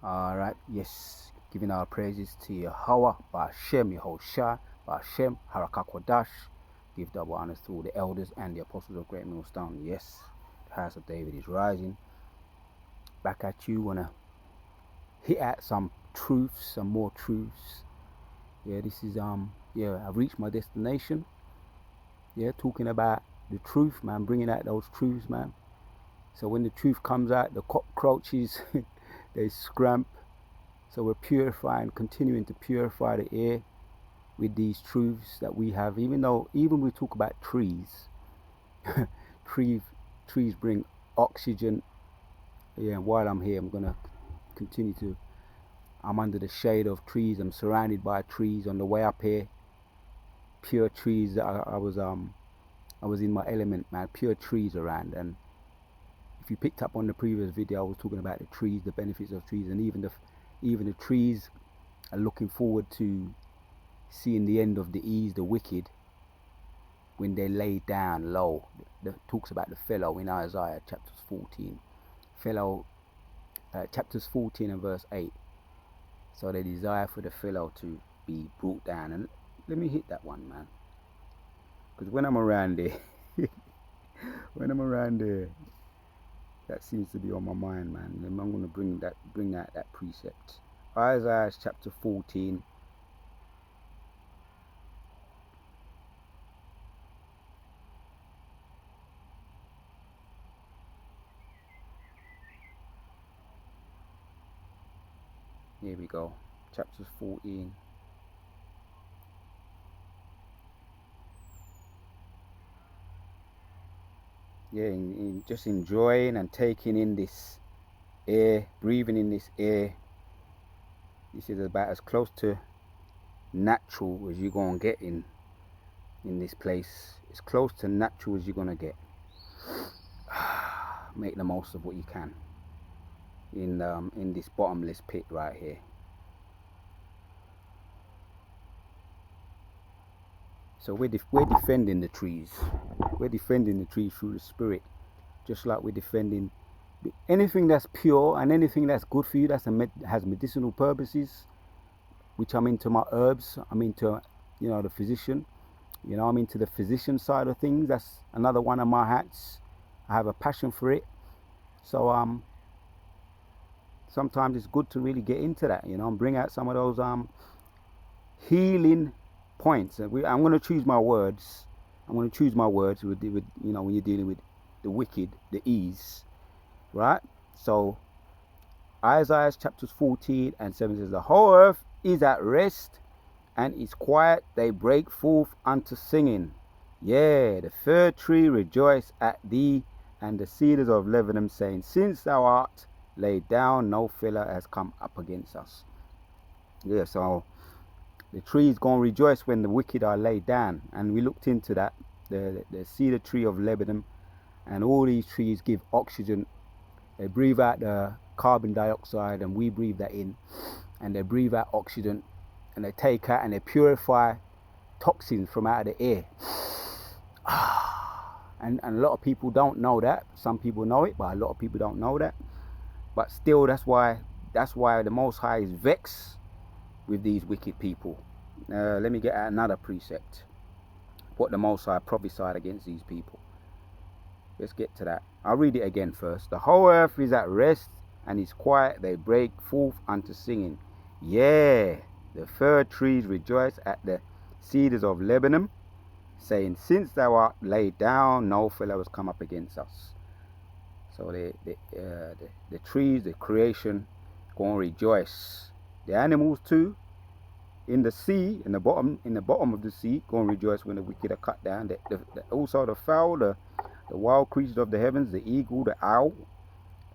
Alright, yes, giving our praises to Yahweh, Ba'ashem, Yehoshua, Ba'ashem, Harakakwadash. Give double honors to all the elders and the apostles of Great Millstone. Yes, the house of David is rising. Back at you, wanna hit at some truths, some more truths. Yeah, this is I've reached my destination. Yeah, talking about the truth, man, bringing out those truths, man. So when the truth comes out, the cockroaches they scramp. So we're purifying, continuing to purify the air with these truths that we have. Even we talk about trees, trees bring oxygen. Yeah, and while I'm here, I'm gonna continue to. I'm under the shade of trees. I'm surrounded by trees. On the way up here, pure trees. I was in my element, man. Pure trees around. And if you picked up on the previous video, I was talking about the trees, the benefits of trees, and even the trees are looking forward to seeing the end of the wicked, when they lay down low. Talks about the fellow in Isaiah chapters 14. Fellow, chapters 14 and verse 8. So they desire for the fellow to be brought down. And let me hit that one, man. Because when I'm around there, that seems to be on my mind, man. And I'm going to bring out that precept. Isaiah chapter 14. Here we go. Chapter 14. Yeah, in just enjoying and taking in this air, breathing in this air. This is about as close to natural as you're going to get in this place. It's close to natural as you're going to get. Make the most of what you can in this bottomless pit right here. So we're defending the trees. We're defending the trees through the spirit, just like we're defending anything that's pure and anything that's good for you, that has medicinal purposes. Which I'm into my herbs. I'm into, the physician. I'm into the physician side of things. That's another one of my hats. I have a passion for it. So sometimes it's good to really get into that, and bring out some of those healing points. I'm going to choose my words. I'm going to choose my words with when you're dealing with the wicked, the ease, right? So Isaiah chapters 14 and 7 says, the whole earth is at rest and is quiet. They break forth unto singing. Yeah, the fir tree rejoice at thee, and the cedars of Lebanon, saying, since thou art laid down, no filler has come up against us. Yeah, so the trees going to rejoice when the wicked are laid down. And we looked into that, the cedar tree of Lebanon, and all these trees give oxygen. They breathe out the carbon dioxide and we breathe that in, and they breathe out oxygen, and they take out and they purify toxins from out of the air. And a lot of people don't know that. Some people know it, but a lot of people don't know that. But still, that's why the Most High is vexed with these wicked people. Let me get at another precept. What the Most High prophesied against these people. Let's get to that. I'll read it again first. The whole earth is at rest and is quiet. They break forth unto singing. Yeah, the fir trees rejoice at the cedars of Lebanon, saying, since thou art laid down, no fellow has come up against us. So the trees, the creation, going to rejoice. The animals too, in the sea, in the bottom of the sea, going to rejoice when the wicked are cut down. Also the fowl, the wild creatures of the heavens, the eagle, the owl.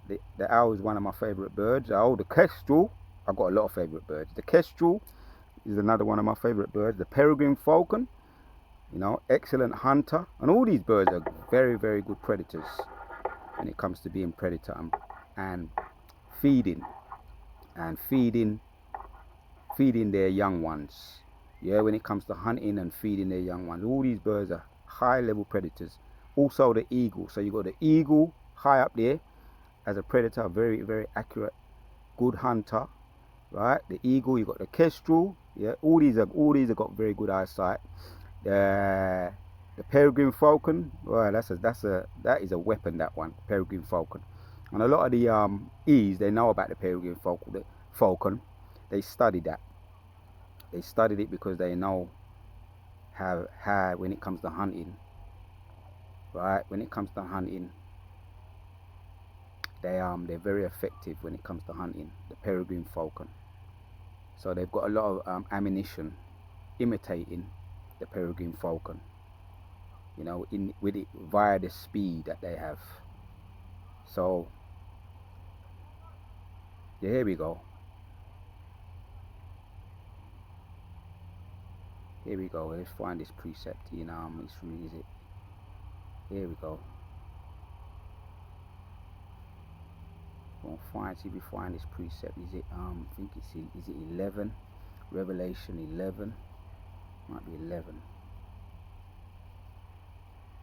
The owl is one of my favorite birds. The kestrel. I've got a lot of favorite birds. The kestrel is another one of my favorite birds. The peregrine falcon, excellent hunter. And all these birds are very, very good predators when it comes to being predator and feeding their young ones. Yeah, when it comes to hunting and feeding their young ones. All these birds are high level predators. Also the eagle. So you got the eagle high up there as a predator, very, very accurate good hunter, right? The eagle, you got the kestrel, yeah. All these have got very good eyesight. The peregrine falcon, well, that is a weapon, that one, peregrine falcon. And a lot of the E's, they know about the peregrine falcon. They studied that. They studied it because they know how when it comes to hunting, right? When it comes to hunting, they're very effective when it comes to hunting, the peregrine falcon. So they've got a lot of ammunition imitating the peregrine falcon, you know, with it via the speed that they have. So yeah, here we go. Here we go. Let's find this precept in is it? Here we go. We'll find, see if we find this precept. Is it I think is it 11? Revelation 11. Might be 11.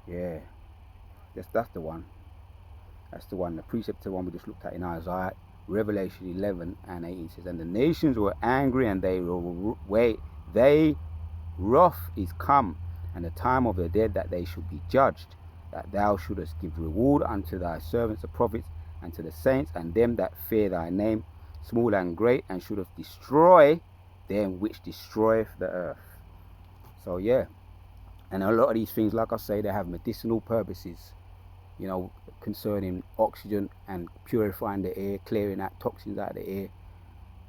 Yeah. That's the one. That's the one. The precept, the one we just looked at in Isaiah. Revelation 11 and 18 says, and the nations were angry, and they wrath is come, and the time of the dead that they should be judged, that thou shouldest give reward unto thy servants the prophets, and to the saints, and them that fear thy name, small and great, and shouldest destroy them which destroyeth the earth. So yeah, and a lot of these things, like I say, they have medicinal purposes, you know, concerning oxygen and purifying the air, clearing out toxins out of the air.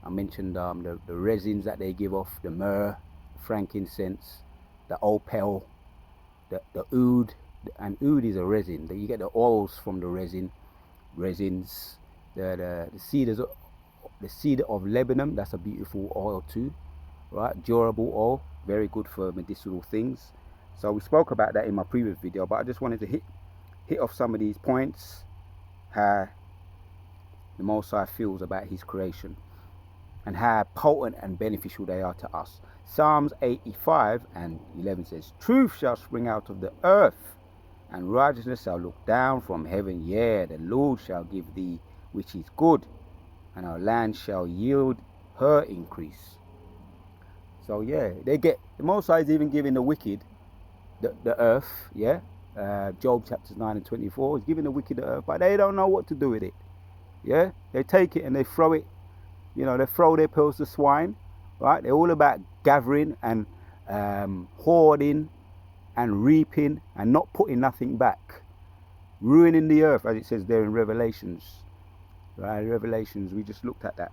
I mentioned the resins that they give off, the myrrh, frankincense, the opal, the oud, and oud is a resin. You get the oils from the resins, the cedar of Lebanon, that's a beautiful oil too, right? Durable oil, very good for medicinal things. So we spoke about that in my previous video, but I just wanted to hit off some of these points, how the Most High feels about his creation and how potent and beneficial they are to us. Psalms 85 and 11 says, truth shall spring out of the earth, and righteousness shall look down from heaven. Yea, the Lord shall give thee which is good, and our land shall yield her increase. So yeah, the Most High is even giving the wicked the earth, yeah. Job chapters 9 and 24 is giving the wicked the earth, but they don't know what to do with it. Yeah, they take it and they throw it, you know, they throw their pearls to swine, right? They're all about gathering and hoarding and reaping and not putting nothing back, ruining the earth, as it says there in Revelations, right? Revelations, we just looked at that.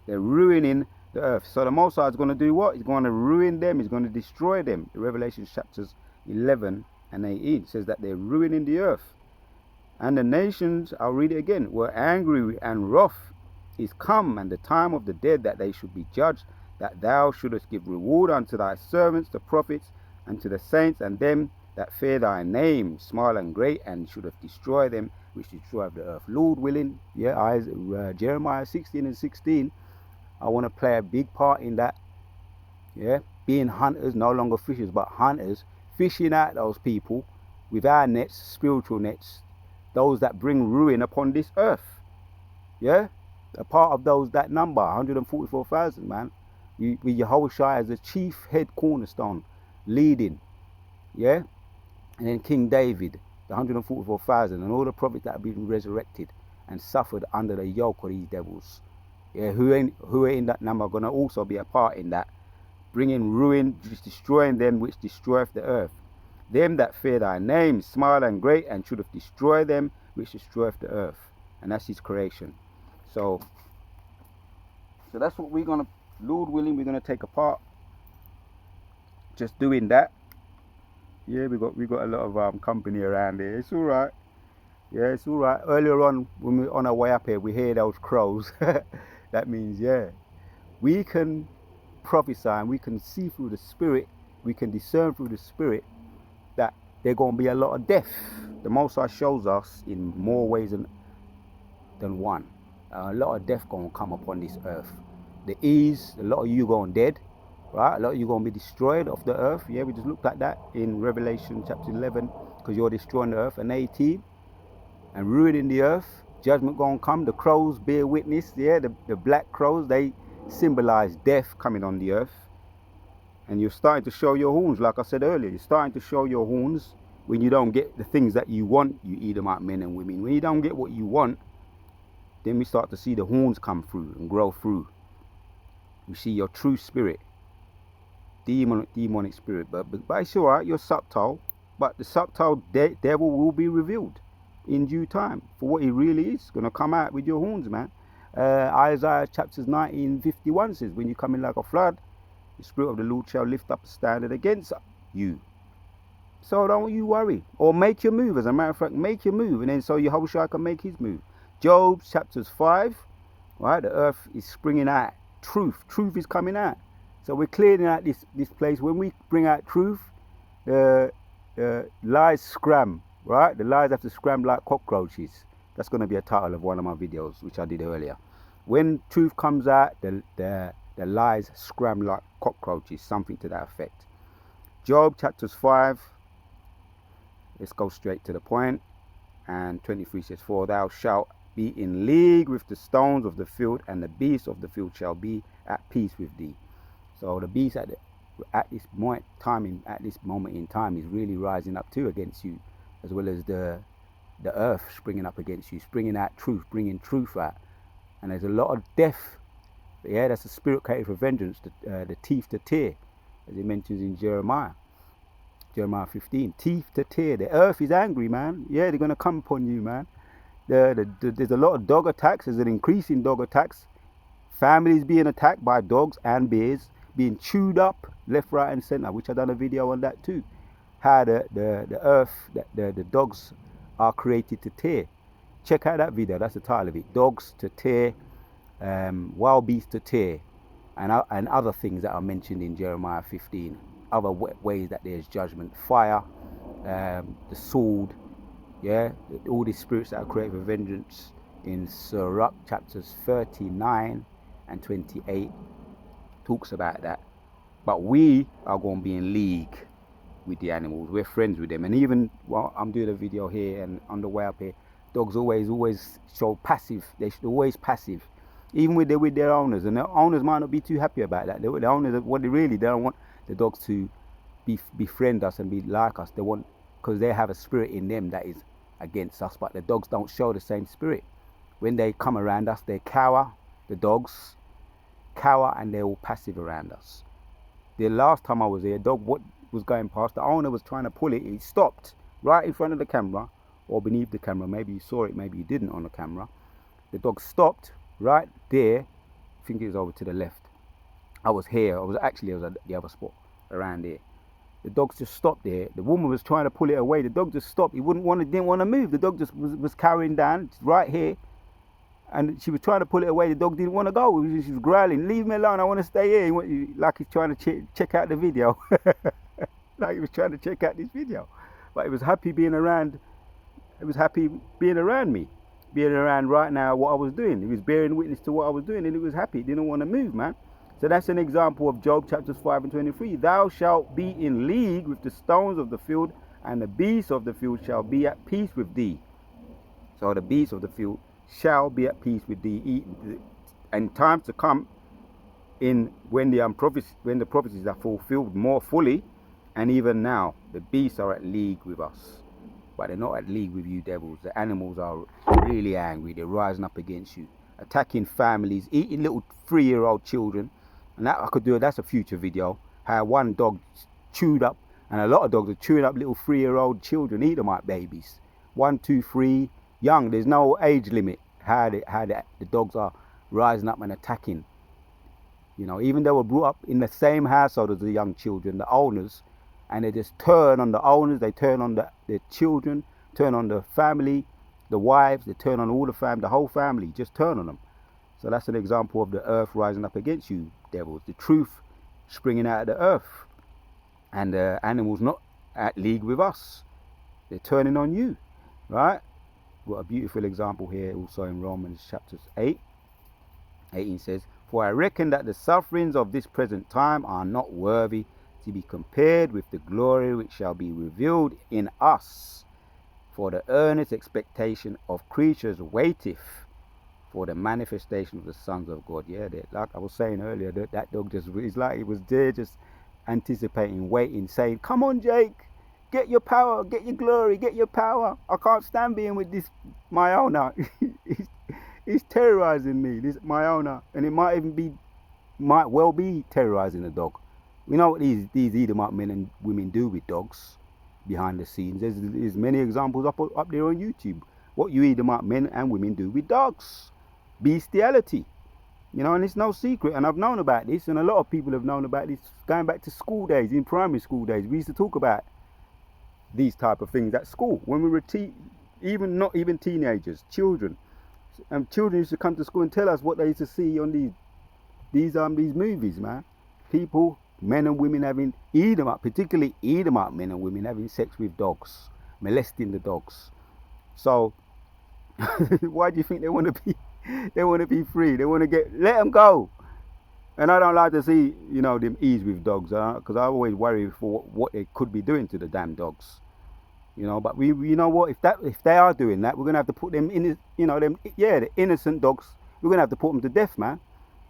They're ruining the earth. So the Most High is going to do what? He's going to ruin them. He's going to destroy them. Revelation chapters 11 and 18 says that they're ruining the earth. And the nations, I'll read it again, were angry, and wrath is come, and the time of the dead that they should be judged, that thou shouldest give reward unto thy servants the prophets, and to the saints, and them that fear thy name, small and great, and shouldest destroy them which destroy the earth. Lord willing, yeah, Jeremiah 16 and 16, I want to play a big part in that. Yeah, being hunters, no longer fishers, but hunters, fishing out those people with our nets, spiritual nets, those that bring ruin upon this earth. Yeah, a part of those, that number, 144,000, man. With Yahushua as the chief head cornerstone, leading. Yeah, and then King David, the 144,000, and all the prophets that have been resurrected and suffered under the yoke of these devils. Yeah, who are in that number are going to also be a part in that, bringing ruin, destroying them which destroyeth the earth. Them that fear thy name, small and great, and shouldest destroy them which destroyeth the earth. And that's his creation. So that's what we're going to, Lord willing, we're going to take a part just doing that. Yeah, we got a lot of company around here. It's all right. Yeah, it's all right. Earlier on, when we were on our way up here, we hear those crows. That means, yeah, we can prophesy and we can see through the spirit, we can discern through the spirit that there's going to be a lot of death. The Most High shows us in more ways than one. A lot of death going to come upon this earth. The ease, a lot of you going dead, right? A lot of you going to be destroyed off the earth. Yeah, we just looked at that in Revelation chapter 11, because you're destroying the earth, and 18, and ruining the earth. judgment gonna come. The crows bear witness. Yeah, the black crows, they symbolize death coming on the earth. And you're starting to show your horns, like I said earlier. You're starting to show your horns. When you don't get the things that you want, you eat them out, men and women. When you don't get what you want, then we start to see the horns come through and grow through. You see your true spirit, demonic spirit. But it's all right, you're subtle. But the subtle devil will be revealed in due time for what he really is. Going to come out with your horns, man. Isaiah chapters 19:51 says, when you come in like a flood, the Spirit of the Lord shall lift up a standard against you. So don't you worry. Or make your move. As a matter of fact, make your move. And then so Yahushua can make his move. Job chapters 5. Right? The earth is springing out truth. Truth is coming out. So we're clearing out this place. When we bring out truth, the lies scram. Right? The lies have to scram like cockroaches. That's going to be a title of one of my videos, which I did earlier. When truth comes out, the lies scram like cockroaches. Something to that effect. Job chapters 5. Let's go straight to the point. And 23 says, for thou shalt be in league with the stones of the field, and the beasts of the field shall be at peace with thee. So the beast at this moment in time is really rising up too against you, as well as the earth springing up against you, springing out truth, bringing truth out. And there's a lot of death. Yeah, that's the spirit created for vengeance, the teeth to tear, as it mentions in Jeremiah 15. Teeth to tear. The earth is angry, man. Yeah, they're going to come upon you, man. There's a lot of dog attacks. There's an increase in dog attacks. Families being attacked by dogs and bears, being chewed up left, right and center, which I've done a video on that too. How the earth, the dogs are created to tear. Check out that video. That's the title of it. Dogs to tear, wild beasts to tear, and other things that are mentioned in Jeremiah 15. Other ways that there's judgment, fire, the sword, yeah, all these spirits that are created for vengeance in Sirach chapters 39 and 28 talks about that. But we are going to be in league with the animals. We're friends with them. And even while I'm doing a video here and on the way up here, dogs always show passive. They're always passive, even with their owners. And their owners might not be too happy about that. The owners, they don't want the dogs to befriend us and be like us. They want, because they have a spirit in them that is against us, but the dogs don't show the same spirit. When they come around us, they cower. The dogs cower and they're all passive around us. The last time I was here, a dog was going past. The owner was trying to pull it. He stopped right in front of the camera, or beneath the camera. Maybe you saw it, maybe you didn't on the camera. The dog stopped right there. I think it was over to the left. I was here. I was at the other spot around there. The dog just stopped there. The woman was trying to pull it away. The dog just stopped. He didn't want to move. The dog just was carrying down right here. And she was trying to pull it away. The dog didn't want to go. She was growling, leave me alone, I want to stay here. Like he's trying to check out the video. Like he was trying to check out this video. But he was happy being around. He was happy being around me. Being around right now what I was doing. He was bearing witness to what I was doing, and he was happy. He didn't want to move, man. So that's an example of Job chapters 5 and 23. Thou shalt be in league with the stones of the field, and the beasts of the field shall be at peace with thee. So the beasts of the field shall be at peace with thee. And times to come, when the prophecies are fulfilled more fully, and even now, the beasts are at league with us. But they're not at league with you devils. The animals are really angry. They're rising up against you, attacking families, eating little 3-year-old children. And that I could do. That's a future video. How one dog chewed up, and a lot of dogs are chewing up little 3-year-old children, Edomite babies, 1, 2, 3, young. There's no age limit. How the dogs are rising up and attacking. You know, even they were brought up in the same household as the young children, the owners, and they just turn on the owners. They turn on the children, turn on the family, the wives. They turn on all the family, the whole family. Just turn on them. So that's an example of the earth rising up against you, devils. The truth springing out of the earth. And the animals not at league with us. They're turning on you, right? We've got a beautiful example here also in Romans chapter 8. 18 says, for I reckon that the sufferings of this present time are not worthy to be compared with the glory which shall be revealed in us. For the earnest expectation of creatures waiteth for the manifestation of the sons of God. Yeah, like I was saying earlier, that dog just is like it was there, just anticipating, waiting, saying, "Come on, Jake, get your power, get your glory, get your power. I can't stand being with this my owner. he's terrorizing me, this my owner, and it might well be terrorizing the dog. We know what these Edomite men and women do with dogs behind the scenes. There's many examples up there on YouTube. What you Edomite men and women do with dogs, bestiality, and it's no secret. And I've known about this, and a lot of people have known about this going back to school days, in primary school days. We used to talk about these type of things at school when we were not even teenagers, children. And children used to come to school and tell us what they used to see on these movies, man. People, men and women having particularly Edomite men and women having sex with dogs, molesting the dogs. So why do you think they want to be? They want to be free. They want to let them go. And I don't like to see them ease with dogs, because I always worry for what they could be doing to the damn dogs. But you know what? If they are doing that, we're gonna have to put them in. The innocent dogs. We're gonna have to put them to death, man.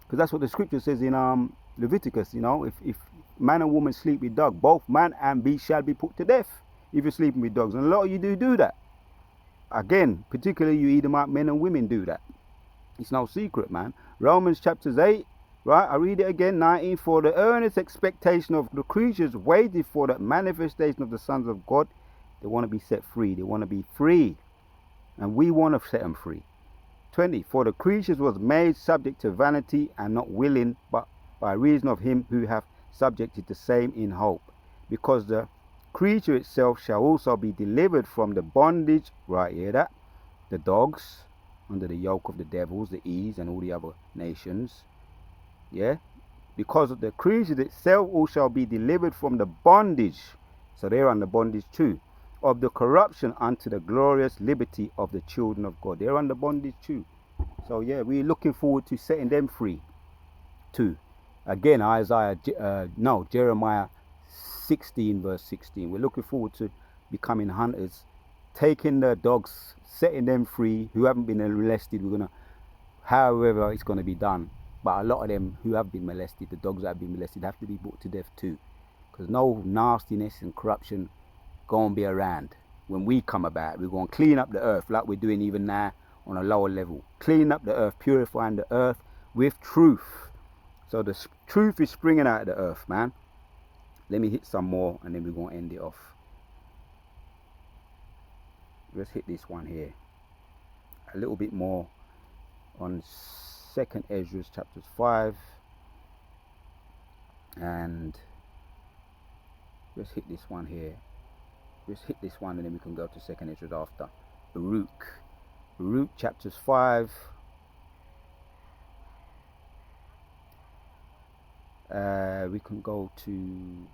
Because that's what the scripture says in Leviticus. If man and woman sleep with dog, both man and beast shall be put to death if you're sleeping with dogs. And a lot of you do that. Again, particularly you Edomite men and women do that. It's no secret, man. Romans chapter 8, right? I read it again, 19. For the earnest expectation of the creatures waited for the manifestation of the sons of God. They want to be set free. They want to be free. And we want to set them free. 20. For the creatures was made subject to vanity and not willing, but by reason of him who hath subjected the same in hope. Because the creature itself shall also be delivered from the bondage, right, hear that? The dogs, under the yoke of the devils, the E's and all the other nations. Yeah? Because of the creature itself all shall be delivered from the bondage. So they're under bondage too. Of the corruption unto the glorious liberty of the children of God. They're under bondage too. So yeah, we're looking forward to setting them free too. Again, Jeremiah 16 verse 16. We're looking forward to becoming hunters, taking the dogs, setting them free who haven't been molested. However it's going to be done. But a lot of them who have been molested, the dogs that have been molested, have to be put to death too. Because no nastiness and corruption going to be around. When we come about, we're going to clean up the earth like we're doing even now on a lower level. Clean up the earth, purifying the earth with truth. So the truth is springing out of the earth, man. Let me hit some more and then we're going to end it off. Let's hit this one here. A little bit more on 2nd Ezra chapters 5. And let's hit this one here. Let's hit this one and then we can go to 2nd Ezra after. Baruch chapters 5. We can go to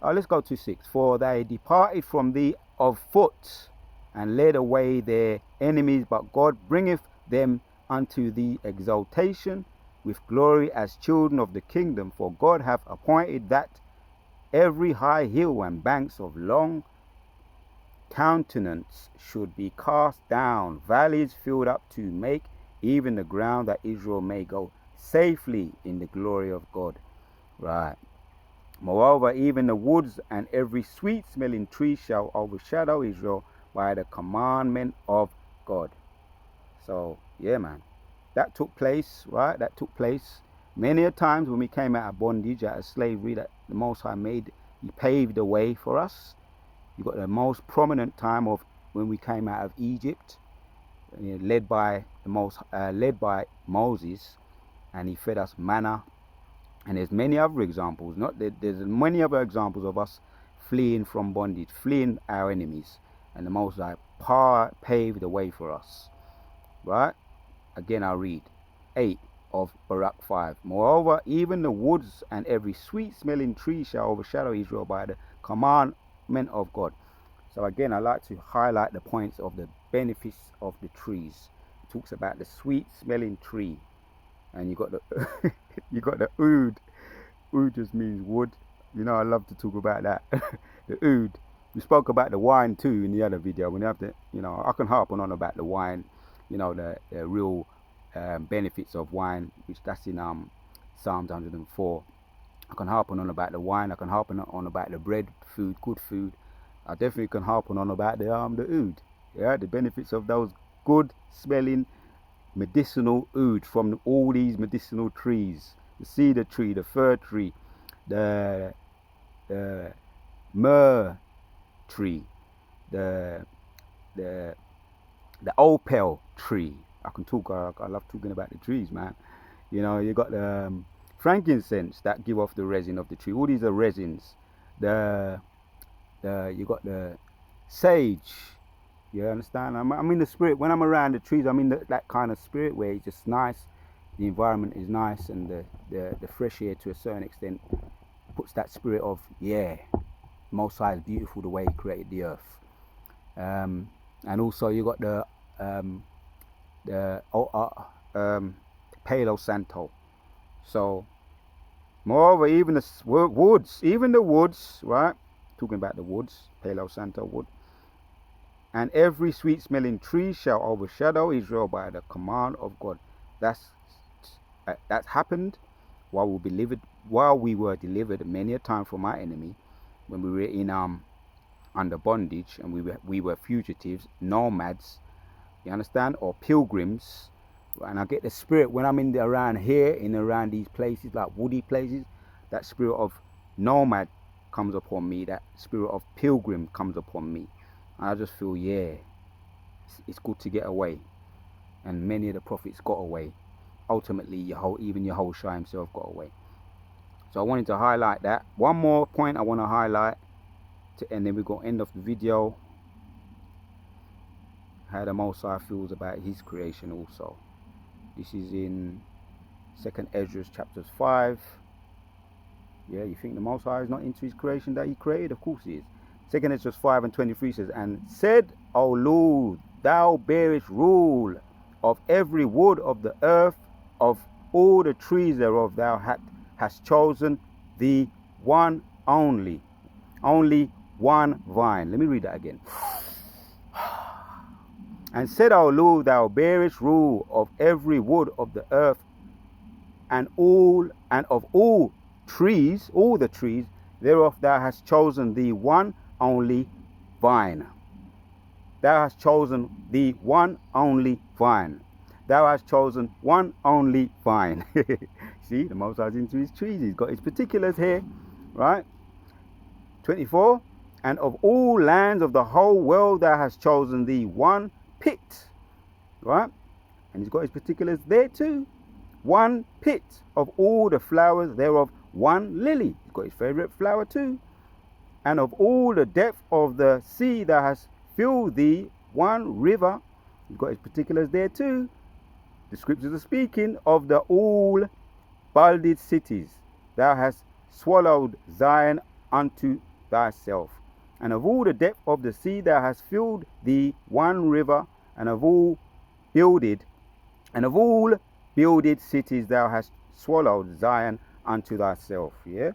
let's go to 6. For they departed from thee of foot and led away their enemies, but God bringeth them unto the exaltation with glory as children of the kingdom. For God hath appointed that every high hill and banks of long countenance should be cast down, valleys filled up, to make even the ground that Israel may go safely in the glory of God. Right. Moreover, even the woods and every sweet smelling tree shall overshadow Israel by the commandment of God. So yeah, man, that took place, right? That took place many a times when we came out of bondage, out of slavery, that the Most High he paved the way for us. You got the most prominent time of when we came out of Egypt, led by Moses, and he fed us manna. And there's many other examples. There's many other examples of us fleeing from bondage, fleeing our enemies, and the Most High paved the way for us. Right? Again, I'll read 8 of Baruch 5. Moreover, even the woods and every sweet-smelling tree shall overshadow Israel by the commandment of God. So again, I like to highlight the points of the benefits of the trees. It talks about the sweet-smelling tree, and you got the you got the oud. Oud just means wood. You know, I love to talk about that. The oud. We spoke about the wine too in the other video. When you have to, you know, I can harp on about the wine. You know, the real benefits of wine, which that's in Psalms 104. I can harp on about the wine. I can harp on about the bread, food, good food. I definitely can harp on about the oud. Yeah, the benefits of those good smelling medicinal oud from all these medicinal trees: the cedar tree, the fir tree, the myrrh tree, the the the opal tree. I can talk. I love talking about the trees, man. You know, you got the frankincense that give off the resin of the tree. All these are resins. The you got the sage. You understand? I'm in the spirit. When I'm around the trees, I'm in that kind of spirit where it's just nice. The environment is nice, and the fresh air to a certain extent puts that spirit of, yeah, Most High is beautiful the way He created the earth. And also you got the Palo Santo. So moreover, even the woods, right? Talking about the woods, Palo Santo wood. And every sweet smelling tree shall overshadow Israel by the command of God. That's happened while we were delivered many a time from our enemy, when we were in under bondage, and we were fugitives, nomads, you understand, or pilgrims. And I get the spirit when I'm around these places, like woody places, that spirit of nomad comes upon me, that spirit of pilgrim comes upon me, and I just feel, yeah, it's good to get away. And many of the prophets got away. Ultimately, even Yahushua himself got away. So I wanted to highlight that. One more point I want to highlight, and then we're going to end off the video. How the Most High feels about His creation also. This is in 2nd Ezra chapters 5. Yeah, you think the Most High is not into His creation that He created? Of course He is. 2nd Ezra 5:23 says, "And said, O Lord, Thou bearest rule of every wood of the earth, of all the trees thereof Thou hast chosen Thee one only one vine." Let me read that again. "And said, O Lord, Thou bearest rule of every wood of the earth, and of all trees, all the trees thereof Thou hast chosen Thee one only vine. Thou hast chosen Thee one only vine. Thou hast chosen one only vine." See, the Most High is into His trees. He's got His particulars here, right? 24. "And of all lands of the whole world Thou hast chosen Thee one pit," right? And He's got His particulars there too. "One pit, of all the flowers thereof one lily." He's got His favorite flower too. "And of all the depth of the sea Thou hast filled Thee one river." He's got His particulars there too. The scriptures are speaking of the all builded cities. "Thou hast swallowed Zion unto Thyself. And of all the depth of the sea Thou hast filled Thee one river, and of all builded cities Thou hast swallowed Zion unto Thyself." Yeah,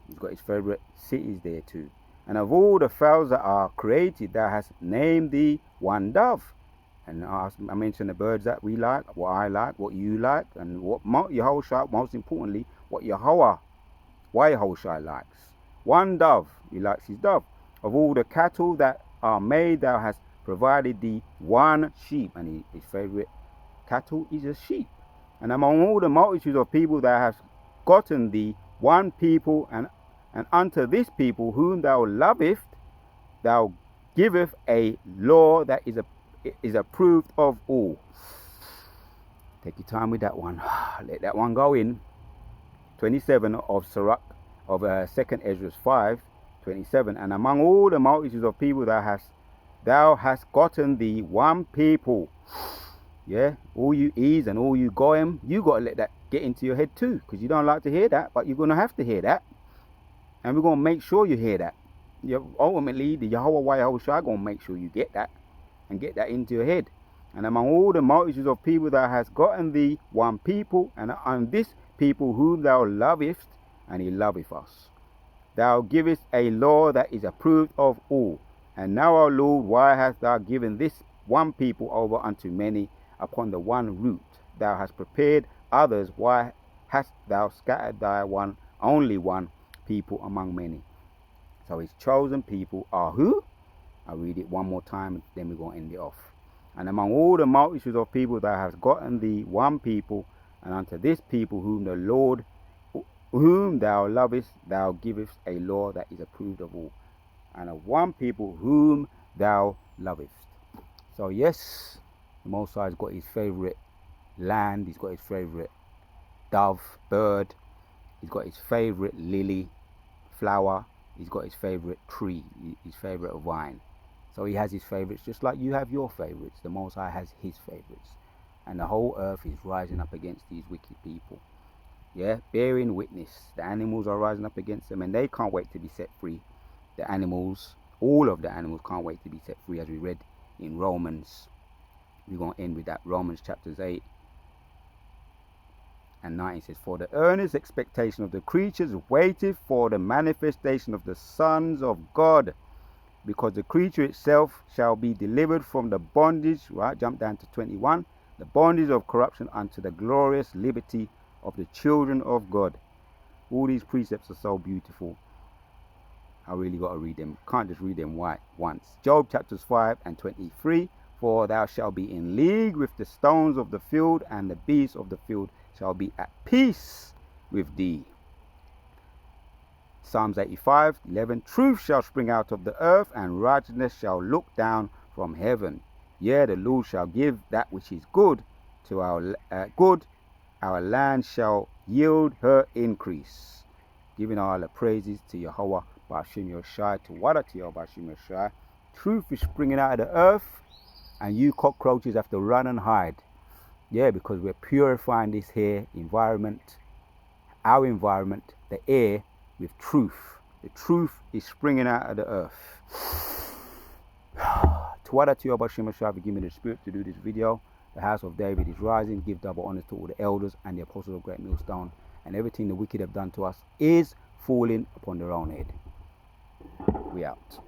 He's got His favorite cities there too. "And of all the fowls that are created Thou hast named Thee one dove." And I mentioned the birds that we like, what I like, what you like, and what Yahushua, most importantly, what Yahushua likes. One dove, He likes His dove. "Of all the cattle that are made Thou hast provided Thee one sheep." And His favorite cattle is a sheep. "And among all the multitudes of people Thou hast gotten Thee one people, and unto this people whom Thou lovest Thou giveth a law that is approved of all." Take your time with that one. Let that one go in. 27 of 2nd Ezra 5:27. "And among all the multitudes of people Thou hast gotten Thee one people." Yeah, all you E's and all you Goyim, you got to let that get into your head too, because you don't like to hear that, but you're going to have to hear that. And we're going to make sure you hear that. Ultimately, the Yahushua going to make sure you get that, and get that into your head. "And among all the multitudes of people Thou hast gotten Thee one people, and on this people whom Thou lovest," and He loveth us. thou givest a law that is approved of all. And now, O Lord, why hast thou given this one people over unto many upon the one root? Thou hast prepared others. Why hast thou scattered thy only one people among many? So his chosen people are who? I'll read it one more time, then we're going to end it off. And among all the multitudes of people thou hast gotten thee one people, and unto this people whom the Lord, whom thou lovest, thou givest a law that is approved of all. And of one people whom thou lovest. So yes, the Most High has got his favourite land, he's got his favourite dove, bird, he's got his favourite lily, flower, he's got his favourite tree, his favourite vine. So he has his favourites just like you have your favourites. The Most High has his favourites. And the whole earth is rising up against these wicked people. Yeah, bearing witness. The animals are rising up against them and they can't wait to be set free. The animals, all of the animals can't wait to be set free, as we read in Romans. We're going to end with that. Romans chapters 8 and 9 says, for the earnest expectation of the creatures waiteth for the manifestation of the sons of God. Because the creature itself shall be delivered from the bondage, right, jump down to 21, the bondage of corruption unto the glorious liberty of the children of God. All these precepts are so beautiful. I really got to read them. Can't just read them once. Job chapters 5 and 23, for thou shalt be in league with the stones of the field, and the beasts of the field shall be at peace with thee. Psalms 85:11, truth shall spring out of the earth, and righteousness shall look down from heaven. Yea, the Lord shall give that which is good to our our land shall yield her increase. Giving all the praises to Yahweh Bashim Yoshai, to Wadati Bashim Yoshai. Truth is springing out of the earth, and you cockroaches have to run and hide. Yeah, because we're purifying this here environment, our environment, the air, with truth. The truth is springing out of the earth. Tawada to Bashim Yoshai for giving me the spirit to do this video. The house of David is rising. Give double honors to all the elders and the apostles of Great Millstone. And everything the wicked have done to us is falling upon their own head. We out.